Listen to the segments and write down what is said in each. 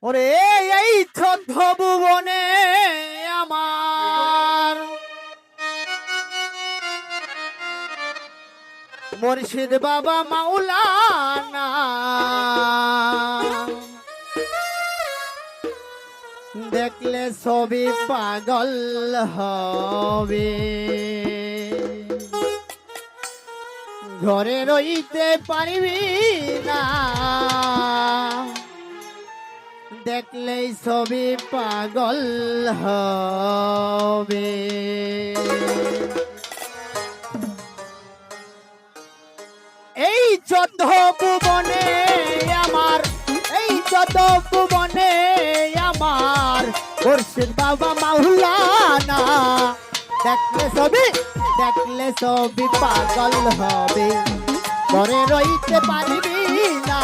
ওরে এই চোদ্দ ভুবনে আমার মুর্শিদ বাবা মাওলানা দেখলে ছবি পাগল হবে, ঘরে রইতে পারবি না, দেখলেই ছবি পাগল হবে। এই চোদ্দ ভুবনে আমার, এই চোদ্দ ভুবনে আমার মুর্শিদ বাবা মাওলানা দেখলে ছবি পাগল হবে, ঘরে রইতে পারবি না,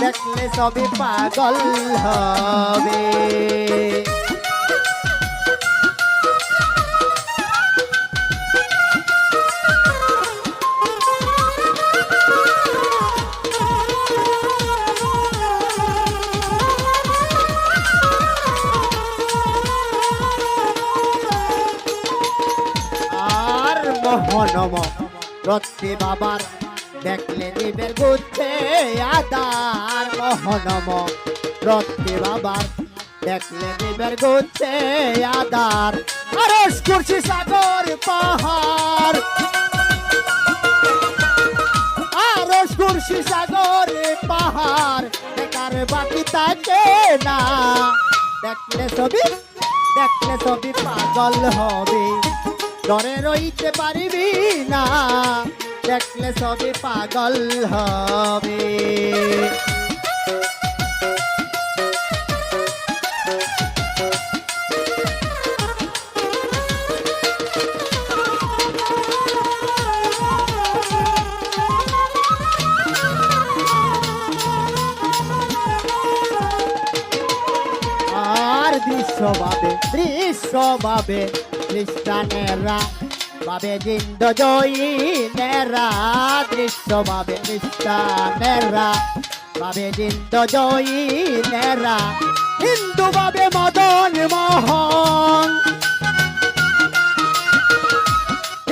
দেখলে ছবি পাগল হবে। মোহনম রত্তি বাবার দেখলে নিবের গুচ্ছে আদার, মোহনম রত্তি বাবার দেখলে নিবের গুচ্ছে আদার, আরশ কুরসি সাগর পাহাড়, আরশ কুরসি সাগর পাহাড় দেখার বাকি থাকে না, দেখলে ছবি পাগল হবে, ঘরে রইতে পারবি না, দেখলে ছবি পাগল হবে। আর দৃশ্যভাবে খ্রিস্টানেরা বাবে জিন্দ জয়ীনেরা, দৃশ্যভাবে খ্রিস্টানেরা বাবে জিন্দ জয়ীনেরা, হিন্দু ভাবে মদন মোহন,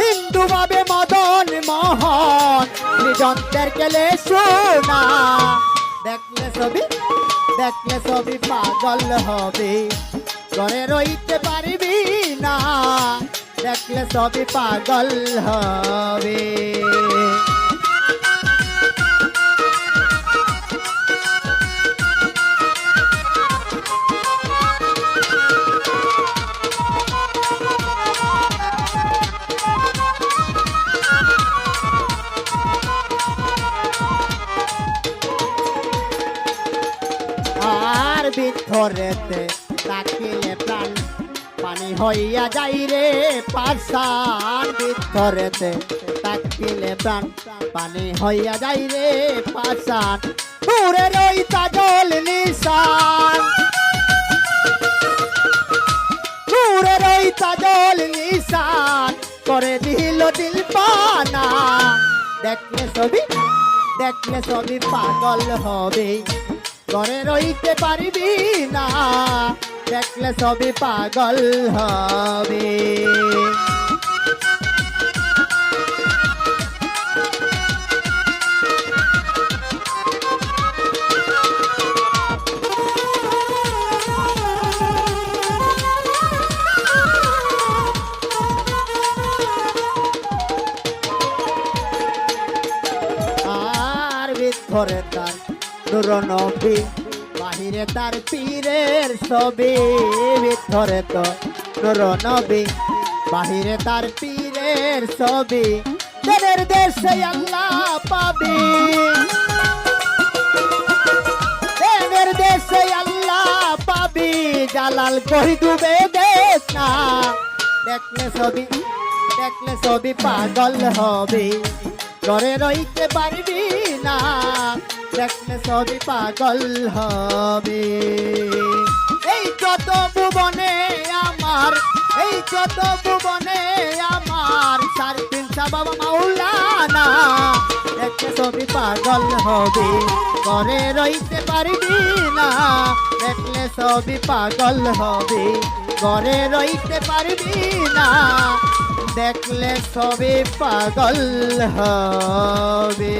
হিন্দু ভাবে মদন মোহন নিযন্ত্রের কেলে শোনা, দেখলে ছবি পাগল হবে, ঘরে রইতে পারবি না, দেখলে ছবি পাগল হবে। আর ভিতরেতে তাকিলে প্রাণ পানি হইয়া যাই রে পাশান, ভিতরেতে তাকিলে প্রাণ পানি হইয়া যাই রে পাশান, দূরে রইতা জল নিশান, দূরে রইতা জল নিশান করে দিল দিল পানা, দেখলে ছবি পাগল হবে, ঘরে রইতে পারবি না, দেখলে ছবি পাগল হবে। আর ভিতরে তার নূর নবী, বাহিরে তার পীরের ছবি, ভিতরে তো নূর নবী, বাহিরে তার পীরের ছবি, দেবের দেশে আল্লাহ পাবি, দেবের দেশে আল্লাহ পাবি, জালাল কই ডুবে দেখ না, দেখলে ছবি পাগল হবে, ঘরে রইতে পারবি না, দেখলে ছবি পাগল হবে। এই যত ভুবনে আমার, এই যত ভুবনে আমার সারপিন বাবা মাওলানা দেখলে ছবি পাগল হবে, ঘরে রইতে পারবি না, সবই পাগল হবে, ঘরে রইতে পারবি না, দেখলে সবই পাগল হবে।